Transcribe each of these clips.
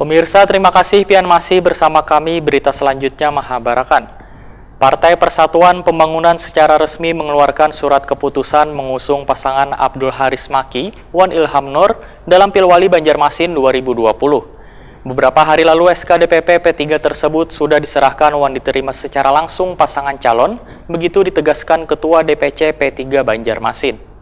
Pemirsa, terima kasih pian masih bersama kami. Berita selanjutnya Mahabarakan. Partai Persatuan Pembangunan secara resmi mengeluarkan surat keputusan mengusung pasangan Abdul Haris Maki, Wan Ilham Nur dalam Pilwali Banjarmasin 2020. Beberapa hari lalu SK DPP P3 tersebut sudah diserahkan Wan diterima secara langsung pasangan calon, begitu ditegaskan Ketua DPC P3 Banjarmasin.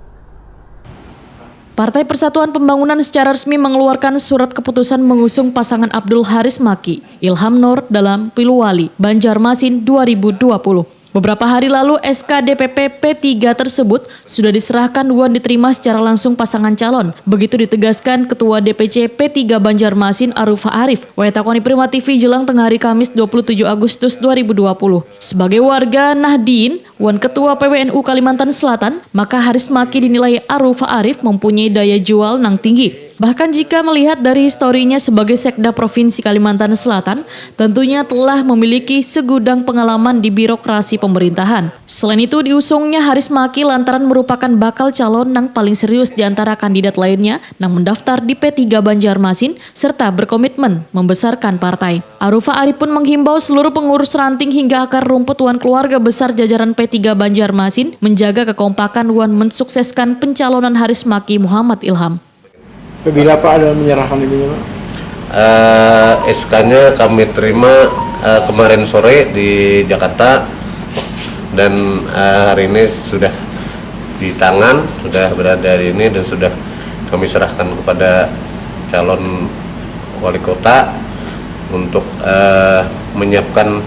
Partai Persatuan Pembangunan secara resmi mengeluarkan surat keputusan mengusung pasangan Abdul Haris Maki, Ilham Nur dalam Pilwali Banjarmasin 2020. Beberapa hari lalu SK DPP P3 tersebut sudah diserahkan Wan diterima secara langsung pasangan calon. Begitu ditegaskan Ketua DPC P3 Banjarmasin Arufa Arif. Wayatakoni Prima TV jelang tengah hari Kamis 27 Agustus 2020. Sebagai warga Nahdien, Wan Ketua PWNU Kalimantan Selatan, maka Haris Maki dinilai Arufa Arif mempunyai daya jual nang tinggi. Bahkan jika melihat dari historinya sebagai Sekda Provinsi Kalimantan Selatan, tentunya telah memiliki segudang pengalaman di birokrasi pemerintahan. Selain itu, diusungnya Haris Maki lantaran merupakan bakal calon nang paling serius di antara kandidat lainnya nang mendaftar di P3 Banjarmasin serta berkomitmen membesarkan partai. Arufa Arif pun menghimbau seluruh pengurus ranting hingga akar rumput Wan keluarga besar jajaran P3 Banjarmasin menjaga kekompakan Wan mensukseskan pencalonan Haris Maki Muhammad Ilham. Bila Pak ada menyerahkan ini Pak? SK-nya kami terima kemarin sore di Jakarta dan hari ini sudah di tangan, sudah berada di ini dan sudah kami serahkan kepada calon wali kota untuk menyiapkan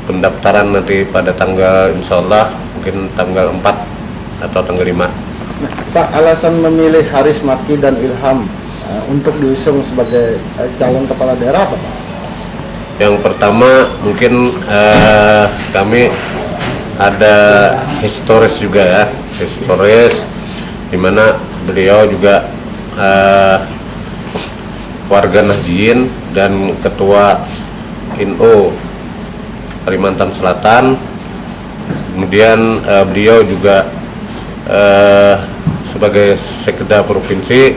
pendaftaran nanti pada tanggal insya Allah mungkin tanggal 4 atau tanggal 5. Pak, alasan memilih Haris Maki dan Ilham untuk diusung sebagai calon kepala daerah apa Pak? Yang pertama mungkin kami ada historis juga ya, historis di mana beliau juga warga Nahdien dan ketua INO Kalimantan Selatan. Kemudian beliau juga sebagai Sekda Provinsi,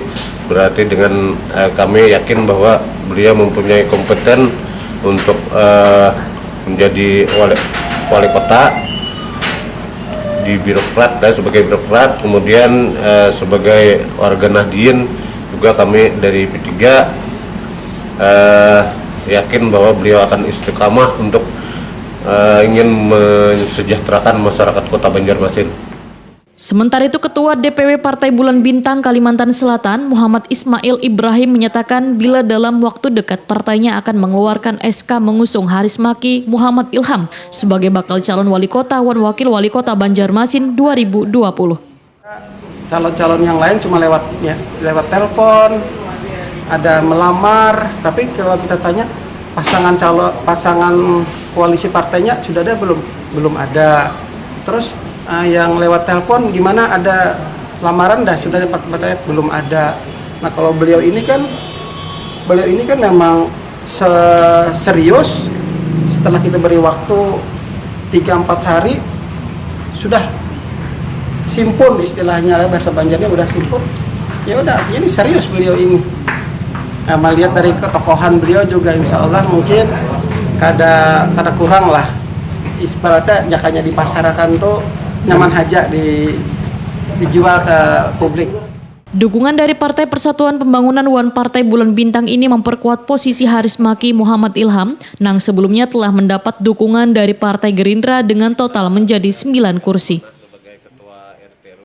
berarti dengan kami yakin bahwa beliau mempunyai kompeten untuk menjadi wali kota di birokrat, sebagai birokrat. Kemudian sebagai warga Nahdien juga kami dari P3 yakin bahwa beliau akan istiqamah untuk ingin mensejahterakan masyarakat kota Banjarmasin. Sementara itu, Ketua DPW Partai Bulan Bintang Kalimantan Selatan, Muhammad Ismail Ibrahim menyatakan bila dalam waktu dekat partainya akan mengeluarkan SK mengusung Haris Maki Muhammad Ilham sebagai bakal calon wali kota Wan Wakil Wali Kota Banjarmasin 2020. Calon-calon yang lain cuma lewat telepon, ada melamar, tapi kalau kita tanya pasangan koalisi partainya sudah ada belum? Belum ada. Terus yang lewat telepon gimana, ada lamaran dah sudah dapat baterai belum ada. Nah kalau beliau ini kan memang serius, setelah kita beri waktu 3-4 hari sudah simpun, istilahnya bahasa Banjarnya udah simpun. Ya udah, ini serius beliau ini. Nah, melihat dari ketokohan beliau juga insya Allah mungkin kada kurang lah. Ibaratnya jakanya di pasaran tuh nyaman haja dijual ke publik. Dukungan dari Partai Persatuan Pembangunan Wan Partai Bulan Bintang ini memperkuat posisi Haris Maki Muhammad Ilham nang sebelumnya telah mendapat dukungan dari Partai Gerindra dengan total menjadi 9 kursi.